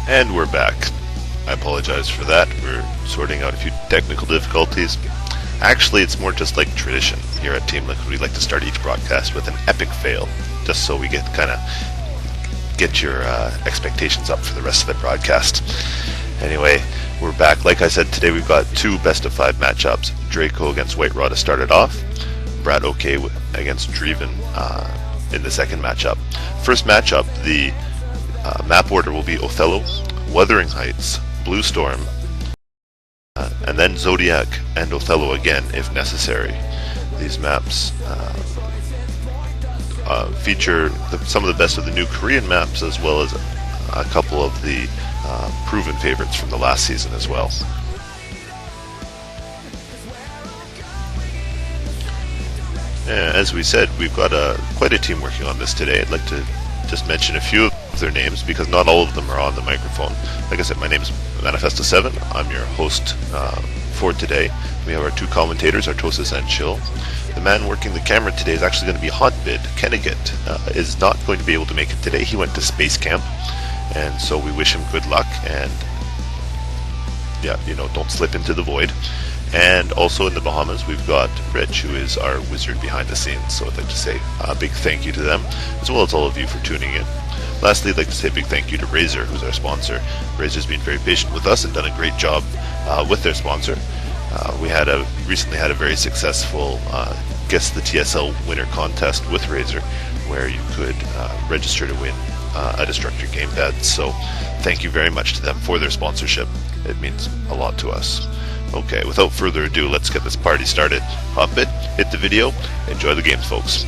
And we're back. I apologize for that. We're sorting out a few technical difficulties. Actually, it's more just like tradition here at Team Liquid. We like to start each broadcast with an epic fail, just so we get your expectations up for the rest of the broadcast. Anyway, we're back. Like I said, today we've got two best-of-5 matchups. Draco against White-rA to start it off. Brad OK against Dreven in the second matchup. First matchup, the map order will be Othello, Wuthering Heights, Blue Storm, and then Zodiac and Othello again if necessary. These maps feature some of the best of the new Korean maps, as well as a couple of the proven favorites from the last season as well. As we said, we've got quite a team working on this today. I'd like to just mention a few of their names because not all of them are on the microphone. Like I said, my name is Manifesta7. I'm your host for today. We have our two commentators, Artosis and Chill. The man working the camera today is actually going to be Hotbid. Kennegat is not going to be able to make it today. He went to space camp, and so we wish him good luck, and yeah, don't slip into the void. And also in the Bahamas, we've got Rich, who is our wizard behind the scenes, so I'd like to say a big thank you to them, as well as all of you for tuning in. Lastly, I'd like to say a big thank you to Razer, who's our sponsor. Razer's been very patient with us and done a great job with their sponsor. We recently had a very successful Guess the TSL winner contest with Razer, where you could register to win a Destructor gamepad. So thank you very much to them for their sponsorship. It means a lot to us. Okay, without further ado, let's get this party started. Hotbit, hit the video, enjoy the games, folks.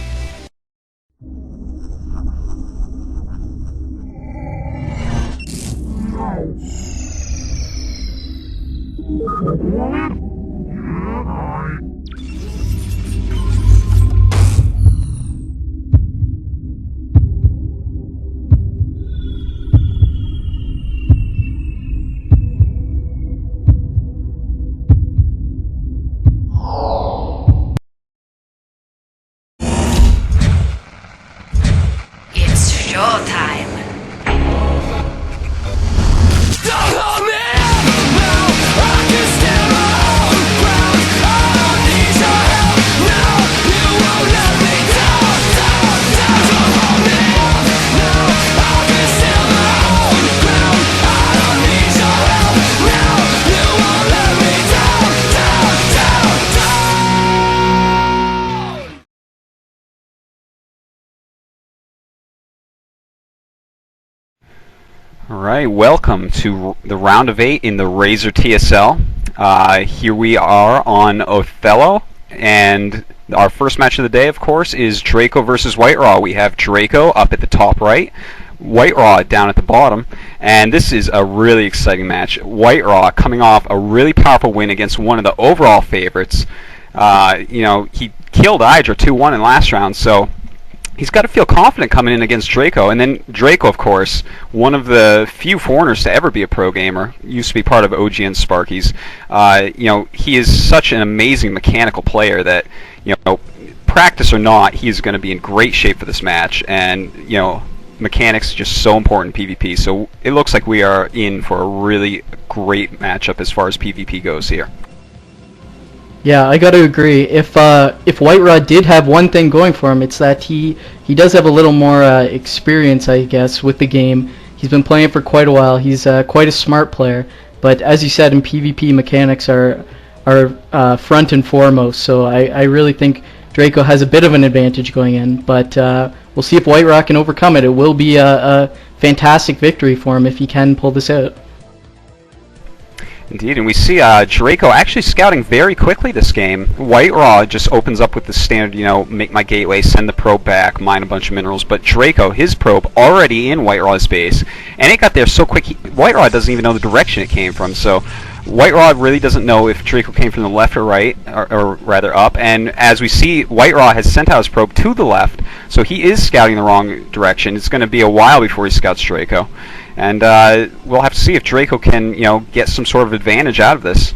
Alright, welcome to the round of 8 in the Razer TSL. Here we are on Othello, and our first match of the day, of course, is Draco versus White-rA. We have Draco up at the top right, White-rA down at the bottom, and this is a really exciting match. White-rA coming off a really powerful win against one of the overall favorites. He killed Hydra 2-1 in last round, so he's got to feel confident coming in against Draco. And then Draco, of course, one of the few foreigners to ever be a pro gamer, used to be part of OGN Sparkies. He is such an amazing mechanical player that, practice or not, he's going to be in great shape for this match. And, mechanics just so important in PvP. So it looks like we are in for a really great matchup as far as PvP goes here. Yeah, I got to agree. If White-rA did have one thing going for him, it's that he does have a little more experience, I guess, with the game. He's been playing for quite a while. He's quite a smart player. But as you said, in PvP, mechanics are front and foremost. So I really think Draco has a bit of an advantage going in. But we'll see if White-rA can overcome it. It will be a fantastic victory for him if he can pull this out. Indeed, and we see Draco actually scouting very quickly this game. White-rA just opens up with the standard, make my gateway, send the probe back, mine a bunch of minerals. But Draco, his probe already in White-rA's base, and it got there so quick, White-rA doesn't even know the direction it came from. So White-rA really doesn't know if Draco came from the left or right, or rather up. And as we see, White-rA has sent out his probe to the left, so he is scouting the wrong direction. It's going to be a while before he scouts Draco. And we'll have to see if Draco can, get some sort of advantage out of this.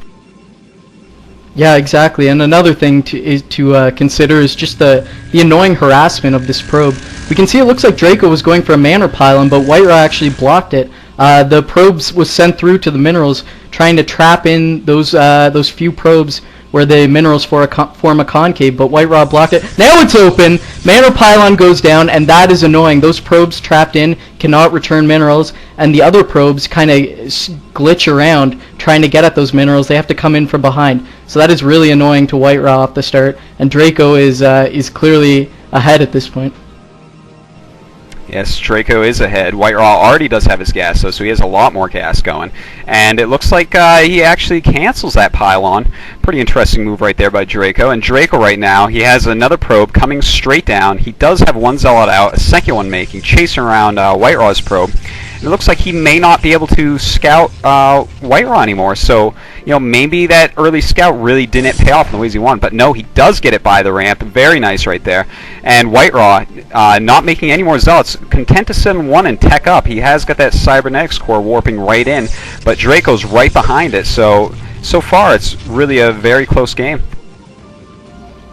Yeah, exactly. And another thing to consider is just the annoying harassment of this probe. We can see it looks like Draco was going for a mana pylon, but White-rA actually blocked it. The probes was sent through to the minerals, trying to trap in those few probes where the minerals form a concave, but White-rA blocked it. Now it's open! Mana Pylon goes down, and that is annoying. Those probes trapped in cannot return minerals, and the other probes kind of glitch around trying to get at those minerals. They have to come in from behind. So that is really annoying to White-rA off the start, and Draco is clearly ahead at this point. Yes, Draco is ahead. White-rA already does have his gas, though, so he has a lot more gas going. And it looks like he actually cancels that pylon. Pretty interesting move right there by Draco. And Draco right now, he has another probe coming straight down. He does have one Zealot out, a second one making, chasing around White-rA's probe. And it looks like he may not be able to scout White-rA anymore. So, maybe that early scout really didn't pay off in the ways he wanted. But no, he does get it by the ramp. Very nice right there. And White-rA, not making any more Zealots, content to send one and tech up. He has got that Cybernetics core warping right in, but Draco's right behind it. So far, it's really a very close game.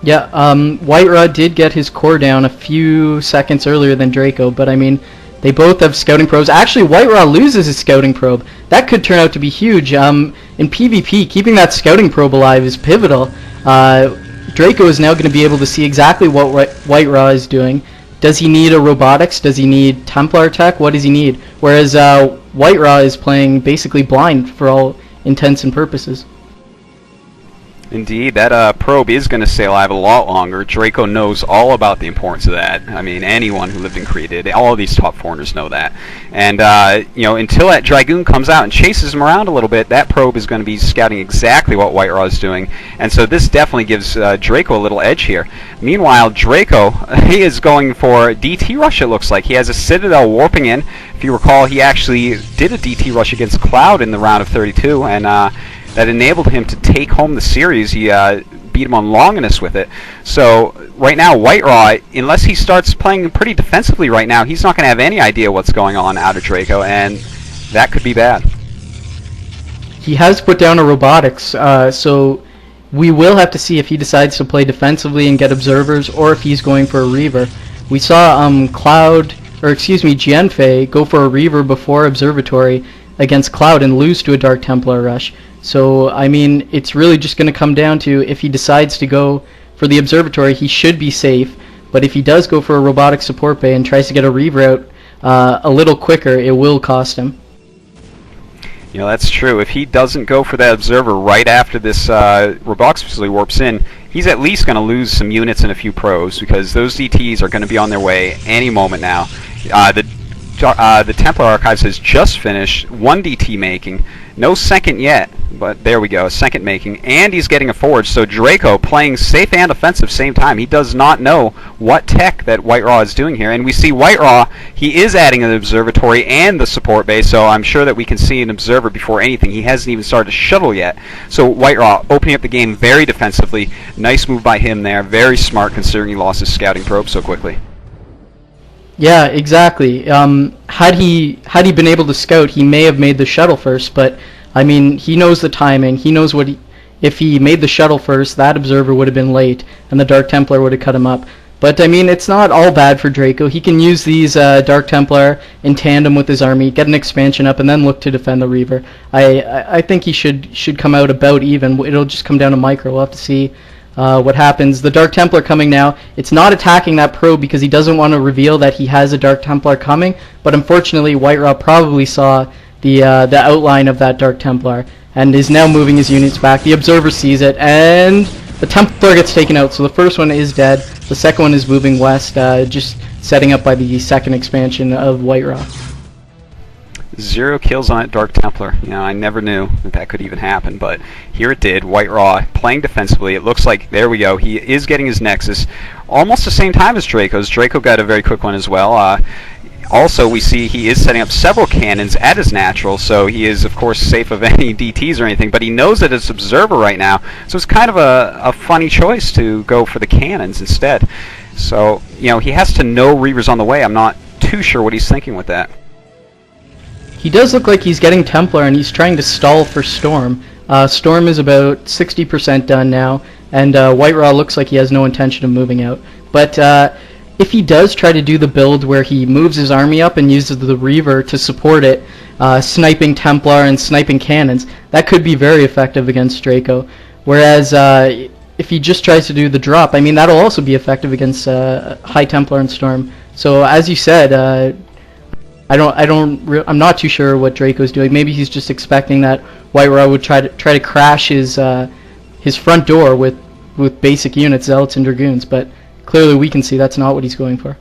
Yeah, White-rA did get his core down a few seconds earlier than Draco, but I mean, they both have scouting probes. Actually, White-rA loses his scouting probe. That could turn out to be huge. In PvP, keeping that scouting probe alive is pivotal. Draco is now going to be able to see exactly what White-rA is doing. Does he need a robotics? Does he need Templar tech? What does he need? Whereas White-rA is playing basically blind for all intents and purposes. Indeed, that probe is going to stay alive a lot longer. Draco knows all about the importance of that. I mean, anyone who lived in Korea did. All of these top foreigners know that. And, until that Dragoon comes out and chases him around a little bit, that probe is going to be scouting exactly what White-rA is doing. And so this definitely gives Draco a little edge here. Meanwhile, Draco, he is going for DT rush, it looks like. He has a Citadel warping in. If you recall, he actually did a DT rush against Cloud in the round of 32, and that enabled him to take home the series. He beat him on Longinus with it. So right now, White-rA, unless he starts playing pretty defensively right now, he's not going to have any idea what's going on out of Draco, and that could be bad. He has put down a robotics, so we will have to see if he decides to play defensively and get observers, or if he's going for a Reaver. We saw Jianfei go for a Reaver before Observatory against Cloud and lose to a Dark Templar rush. So, I mean, it's really just going to come down to if he decides to go for the Observatory, he should be safe. But if he does go for a robotic support bay and tries to get a Reaver out a little quicker, it will cost him. That's true. If he doesn't go for that Observer right after this robotics facility warps in, he's at least going to lose some units and a few pros, because those DTs are going to be on their way any moment now. The Templar Archives has just finished, one DT making, no second yet, but there we go, a second making, and he's getting a forge. So Draco playing safe and offensive same time. He does not know what tech that White-rA is doing here, and we see White-rA, he is adding an observatory and the support base, so I'm sure that we can see an observer before anything. He hasn't even started to shuttle yet. So White-rA opening up the game very defensively. Nice move by him there, very smart considering he lost his scouting probe so quickly. Yeah, exactly. Had he been able to scout, he may have made the shuttle first, but I mean, he knows the timing. He knows if he made the shuttle first, that observer would have been late, and the Dark Templar would have cut him up. But I mean, it's not all bad for Draco. He can use these Dark Templar in tandem with his army, get an expansion up, and then look to defend the Reaver. I think he should come out about even. It'll just come down to micro. We'll have to see what happens. The Dark Templar coming now. It's not attacking that probe because he doesn't want to reveal that he has a Dark Templar coming, but unfortunately White-rA probably saw the outline of that Dark Templar and is now moving his units back. The observer sees it, and the Templar gets taken out. So the first one is dead. The second one is moving west, just setting up by the second expansion of White-rA. 0 kills on it, Dark Templar. I never knew that could even happen, but here it did. White-rA playing defensively. It looks like, there we go, he is getting his Nexus almost the same time as Draco's. Draco got a very quick one as well. Also, we see he is setting up several cannons at his natural, so he is, of course, safe of any DTs or anything, but he knows that it's Observer right now, so it's kind of a funny choice to go for the cannons instead. So, he has to know Reaver's on the way. I'm not too sure what he's thinking with that. He does look like he's getting Templar, and he's trying to stall for Storm. Storm is about 60% done now, and White-rA looks like he has no intention of moving out. But if he does try to do the build where he moves his army up and uses the Reaver to support it, sniping Templar and sniping cannons, that could be very effective against Draco. Whereas if he just tries to do the drop, I mean, that'll also be effective against High Templar and Storm. So as you said, I'm not too sure what Draco's doing. Maybe he's just expecting that White-rA would try to crash his front door with basic units, Zealots and Dragoons, but clearly we can see that's not what he's going for.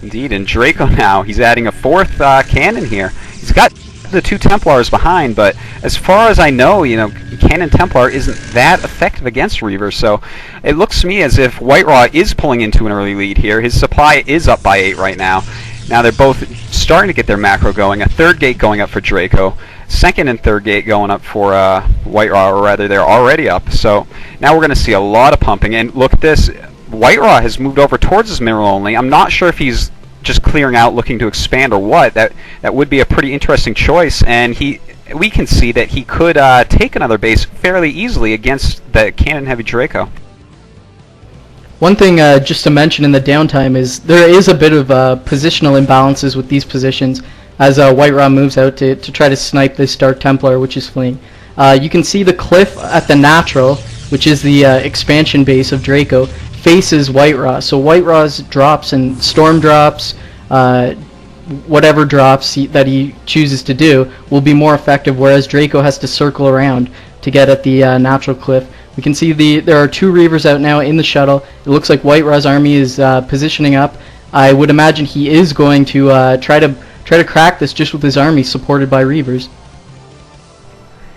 Indeed, and Draco now, he's adding a fourth cannon here. He's got the 2 Templars behind, but as far as I know, Cannon Templar isn't that effective against Reavers, so it looks to me as if White-rA is pulling into an early lead here. His supply is up by 8 right now. Now they're both starting to get their macro going. A third gate going up for Draco. Second and third gate going up for White-rA, or rather they're already up. So now we're going to see a lot of pumping. And look at this. White-rA has moved over towards his mineral only. I'm not sure if he's just clearing out looking to expand or what. That would be a pretty interesting choice. And we can see that he could take another base fairly easily against the cannon heavy Draco. One thing just to mention in the downtime is there is a bit of positional imbalances with these positions as White-rA moves out to try to snipe this Dark Templar, which is fleeing. You can see the cliff at the natural, which is the expansion base of Draco, faces White-rA. So White-rA's drops and storm drops, whatever drops that he chooses to do, will be more effective, whereas Draco has to circle around to get at the natural cliff. We can see there are 2 Reavers out now in the shuttle. It looks like White-rA's army is positioning up. I would imagine he is going to try to crack this just with his army supported by Reavers.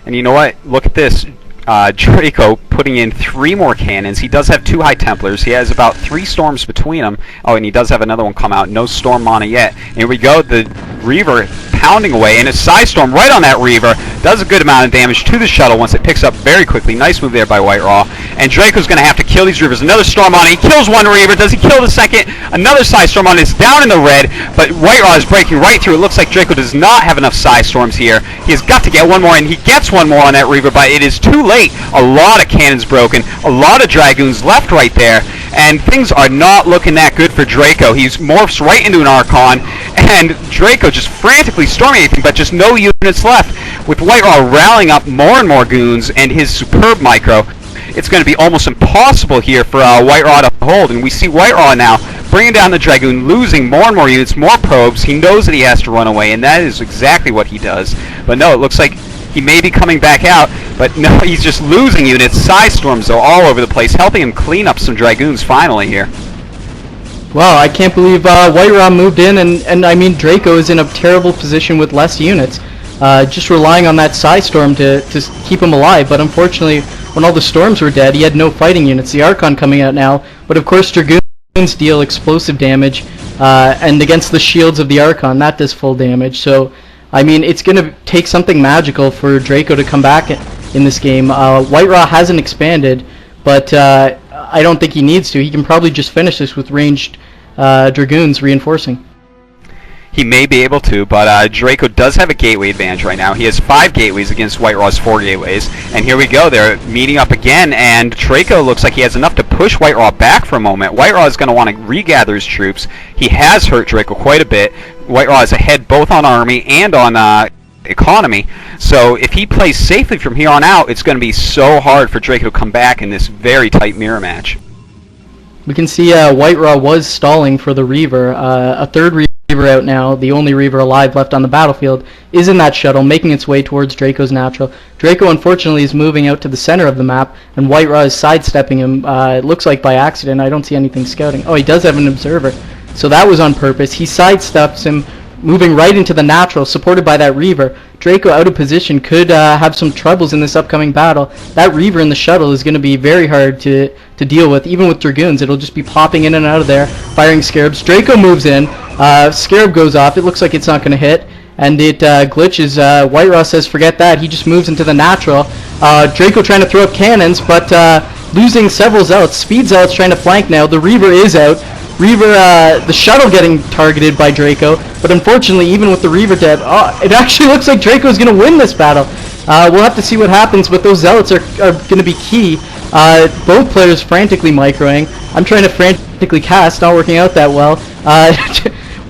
And you know what? Look at this. Draco putting in 3 more cannons. He does have 2 High Templars. He has about 3 storms between them. Oh, and he does have another one come out. No storm mana yet. And here we go. The Reaver pounding away, and a Psy Storm right on that Reaver does a good amount of damage to the shuttle once it picks up very quickly. Nice move there by White-rA. And Draco's going to have to kill these Reavers. Another Storm on it. He kills one Reaver. Does he kill the second? Another Psy Storm on it. It's down in the red, but White-rA is breaking right through. It looks like Draco does not have enough Psy Storms here. He has got to get one more, and he gets one more on that Reaver, but it is too late. A lot of cannons broken. A lot of Dragoons left right there, and things are not looking that good for Draco. He morphs right into an Archon, and Draco just frantically storming anything, but just no units left. With White-rA rallying up more and more goons and his superb micro, it's going to be almost impossible here for White-rA to hold, and we see White-rA now bringing down the Dragoon, losing more and more units, more probes. He knows that he has to run away, and that is exactly what he does. But no, it looks like he may be coming back out, but no, he's just losing units. Psy Storms, though, all over the place, helping him clean up some Dragoons finally here. Wow, I can't believe White-rA moved in, and I mean, Draco is in a terrible position with less units. Just relying on that Psy Storm to keep him alive, but unfortunately, when all the Storms were dead, he had no fighting units. The Archon coming out now, but of course Dragoons deal explosive damage, and against the shields of the Archon, that does full damage. So, I mean, it's going to take something magical for Draco to come back in this game. White-rA hasn't expanded, but I don't think he needs to. He can probably just finish this with ranged Dragoons reinforcing. He may be able to, but Draco does have a gateway advantage right now. He has 5 gateways against White-rA's 4 gateways. And here we go. They're meeting up again, and Draco looks like he has enough to push White-rA back for a moment. White-rA is going to want to regather his troops. He has hurt Draco quite a bit. White-rA is ahead both on army and on economy. So if he plays safely from here on out, it's going to be so hard for Draco to come back in this very tight mirror match. We can see White-rA was stalling for the Reaver. A third Reaver out now, the only Reaver alive left on the battlefield, is in that shuttle, making its way towards Draco's natural. Draco, unfortunately, is moving out to the center of the map, and White-rA is sidestepping him, it looks like by accident. I don't see anything scouting. Oh, he does have an observer. So that was on purpose. He sidesteps him, moving right into the natural, supported by that Reaver. Draco, out of position, could have some troubles in this upcoming battle. That Reaver in the shuttle is going to be very hard to deal with. Even with Dragoons, it'll just be popping in and out of there, firing Scarabs. Draco moves in. Scarab goes off. It looks like it's not going to hit, and it glitches. White-rA says, forget that. He just moves into the natural. Draco trying to throw up cannons, but losing several Zealots. Speed Zealots trying to flank now. The Reaver is out. Reaver, the shuttle getting targeted by Draco, but unfortunately, even with the Reaver dead, it actually looks like Draco's going to win this battle. We'll have to see what happens, but those Zealots are going to be key. Both players frantically microing. I'm trying to frantically cast, not working out that well.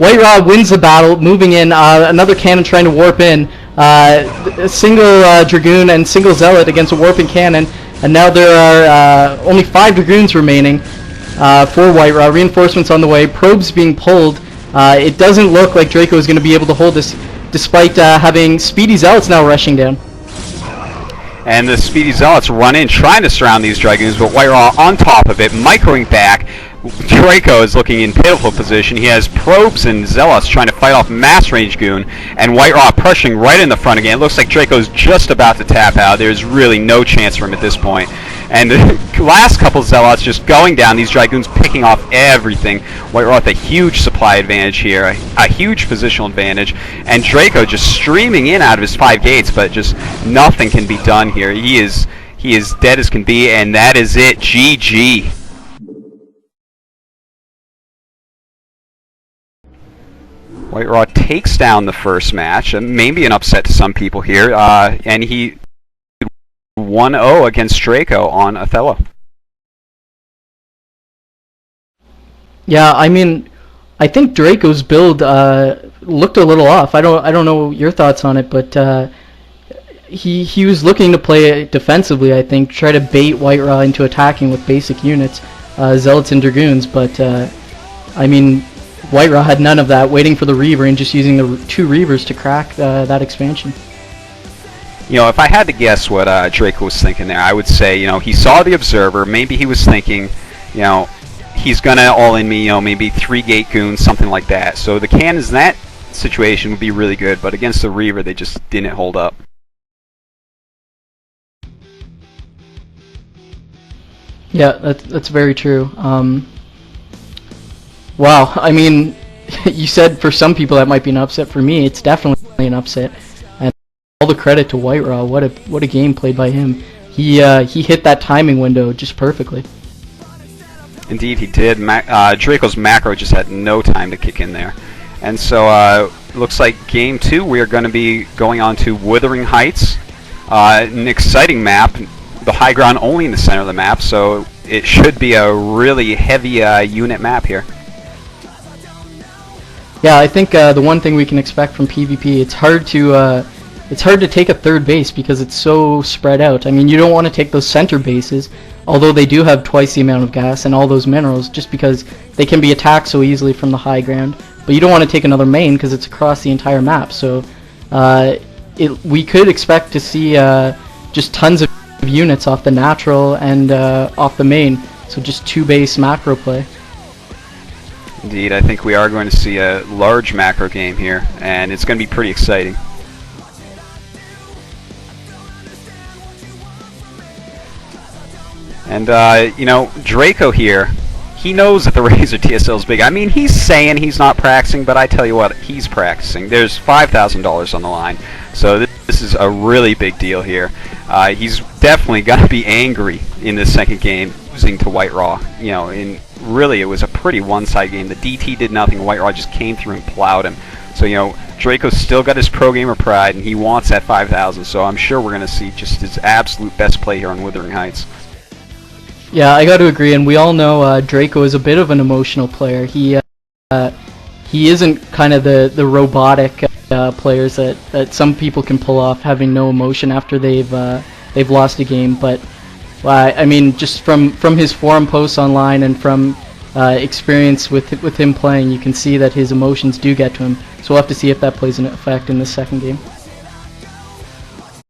White-rA wins the battle, moving in. Another cannon trying to warp in. A single Dragoon and single Zealot against a warping cannon. And now there are only 5 Dragoons remaining for White-rA. Reinforcements on the way. Probes being pulled. It doesn't look like Draco is going to be able to hold this, despite having Speedy Zealots now rushing down. And the Speedy Zealots run in, trying to surround these Dragoons, but White-rA on top of it, microing back. Draco is looking in pitiful position. He has Probes and Zealots trying to fight off Mass Range Goon, and White-rA pressuring right in the front again. It looks like Draco's just about to tap out. There's really no chance for him at this point. And the last couple Zealots just going down, these Dragoons picking off everything. White-rA with a huge supply advantage here, a huge positional advantage, and Draco just streaming in out of his 5 gates, but just nothing can be done here. He is dead as can be, and that is it. GG. White-rA takes down the first match, maybe an upset to some people here, and he 1-0 against Draco on Othello. Yeah, I mean, I think Draco's build looked a little off. I don't know your thoughts on it, but he was looking to play it defensively. I think try to bait White-rA into attacking with basic units, Zealots and Dragoons. But I mean, White-rA had none of that, waiting for the Reaver and just using the 2 Reavers to crack that expansion. You know, if I had to guess what Draco was thinking there, I would say, you know, he saw the Observer. Maybe he was thinking, you know, he's going to all-in me, you know, maybe 3 Gate Goons, something like that. So the cannons in that situation would be really good, but against the Reaver, they just didn't hold up. Yeah, that's very true. Wow, I mean, you said for some people that might be an upset. For me, it's definitely an upset. And all the credit to White-rA. What a game played by him. He hit that timing window just perfectly. Indeed, he did. Draco's macro just had no time to kick in there. And so, looks like game 2, we are going to be going on to Wuthering Heights. An exciting map. The high ground only in the center of the map, so it should be a really heavy unit map here. Yeah, I think the one thing we can expect from PvP, it's hard to take a third base because it's so spread out. I mean, you don't want to take those center bases, although they do have twice the amount of gas and all those minerals, just because they can be attacked so easily from the high ground. But you don't want to take another main because it's across the entire map. So we could expect to see just tons of units off the natural and off the main. So just 2 base macro play. Indeed, I think we are going to see a large macro game here, and it's going to be pretty exciting. And, you know, Draco here, he knows that the Razer TSL is big. I mean, he's saying he's not practicing, but I tell you what, he's practicing. There's $5,000 on the line, so this is a really big deal here. He's definitely going to be angry in this second game, losing to White-rA. You know, really, it was a pretty one-side game. The DT did nothing. White-rA just came through and plowed him. So, you know, Draco's still got his pro gamer pride, and he wants that 5,000. So I'm sure we're going to see just his absolute best play here on Wuthering Heights. Yeah, I got to agree, and we all know Draco is a bit of an emotional player. He isn't kind of the robotic players that some people can pull off, having no emotion after they've lost a game. But I mean, just from his forum posts online and from experience with him playing, you can see that his emotions do get to him. So we'll have to see if that plays an effect in the second game.